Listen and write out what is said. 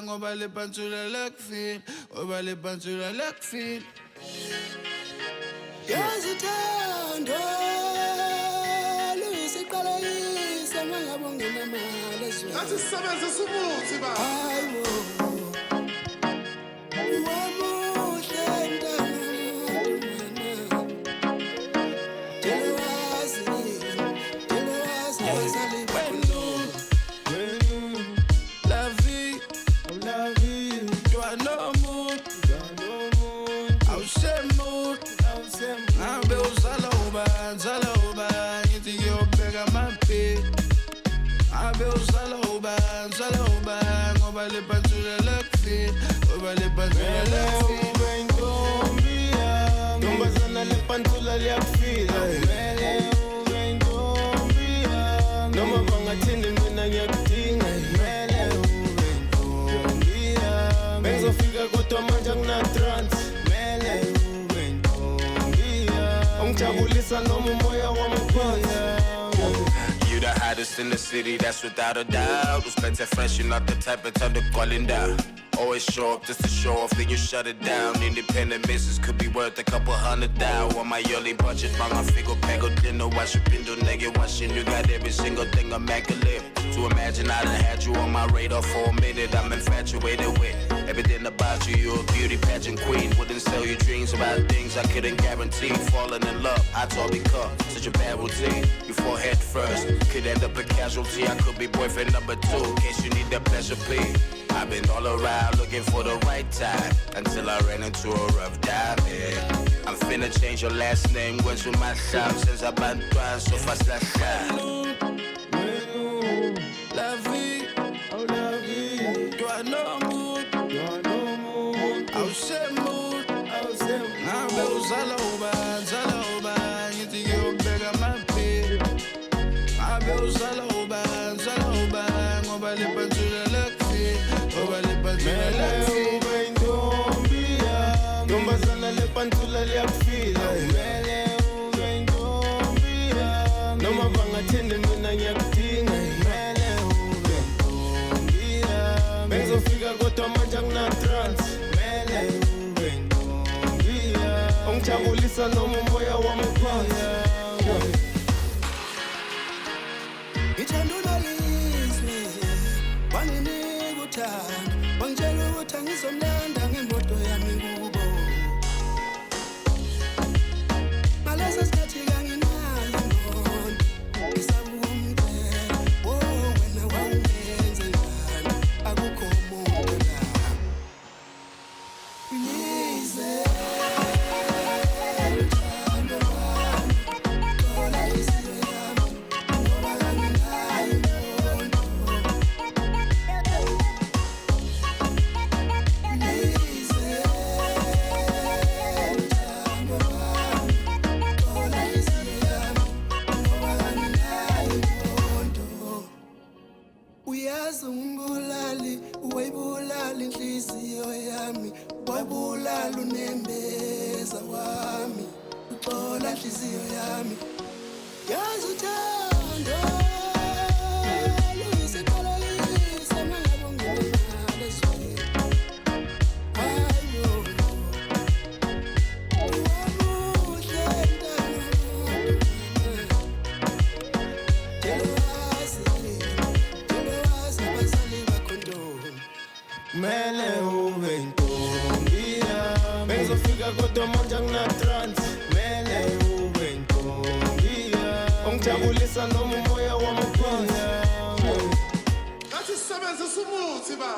ngoba le pantula lekufile, ngoba le pantula lekufile. Yazithando lusiqala yisa mangabonge namali ezweni. Ngathi sisebenze sumuthi ba. Hayibo. Pantula liyakufika mele ube ntombi yami noma bangathini mina ngiyakudinga mele ube ntombi yami bengizofika kodwa manje angina-trance mele ube ntombi yami ungijabulisa noma umoya wami uphansi. You the hottest in the city, that's without a doubt. Was better fresh, you're not the type of time to calling down. Always show up just to show off, then you shut it down. Independent business could be worth a couple $100,000. On my yearly budget, mga figo pego dinner, wash your pinto, nigga, washing. You got every single thing immaculate. To imagine I done had you on my radar for a minute, I'm infatuated with everything about you. You're a beauty pageant queen. Wouldn't sell your dreams about things I couldn't guarantee. Falling in love, I told because such a bad routine. You fall head first, could end up a casualty. I could be boyfriend number 2, in case you need that pleasure plea. I've been all around looking for the right time until I ran into a rough diamond. I'm finna change your last name, going to my shop since I've been trying so fast that shine. La vie, oh la vie, toi no mood, awuse mood, ngabe uzala uba, ngithi ngiyobheka amaphili. Ngabe uzala uba, ngoba le pantula lekufile, ngoba le pantula lekufile. Ube ntombi yami, ntombazana le pantula liyakufila mele ube ntombi yami noma bangathini mina ngiyakudinga mele ube ntombi yami bengizofika kodwa manje angina-trance mele ube ntombi yami ungijabulisa noma umoya wami uphansi. Ngithandula lizwe, wanginika uthando, wangitshela ukuthi angizomlanda ngemoto yami kubo. Ngalesa sikhathi kanginayo imoto, ngisabuka umcela, wena wawungenze njani, akukho muntu la. Ngize uthando lwami, thola inhliziyo yami, ngoba kanginayo imoto. Uyazi ungibulali, wayibulala inhliziyo yami, wayibulala unembeza wami, uxola inhliziyo yami. Yazi uthando luyisiqala yisa mangabonge namali ezweni. Hayibo, wamuhle mntana abazali bakho ntombi. Mele ube ntombi yami bengizofika kodwa manje angina-trance mele ube ntombi yami ungijabulisa noma umoya wami uphansi. Ngathi sisebenze sumuthi ba.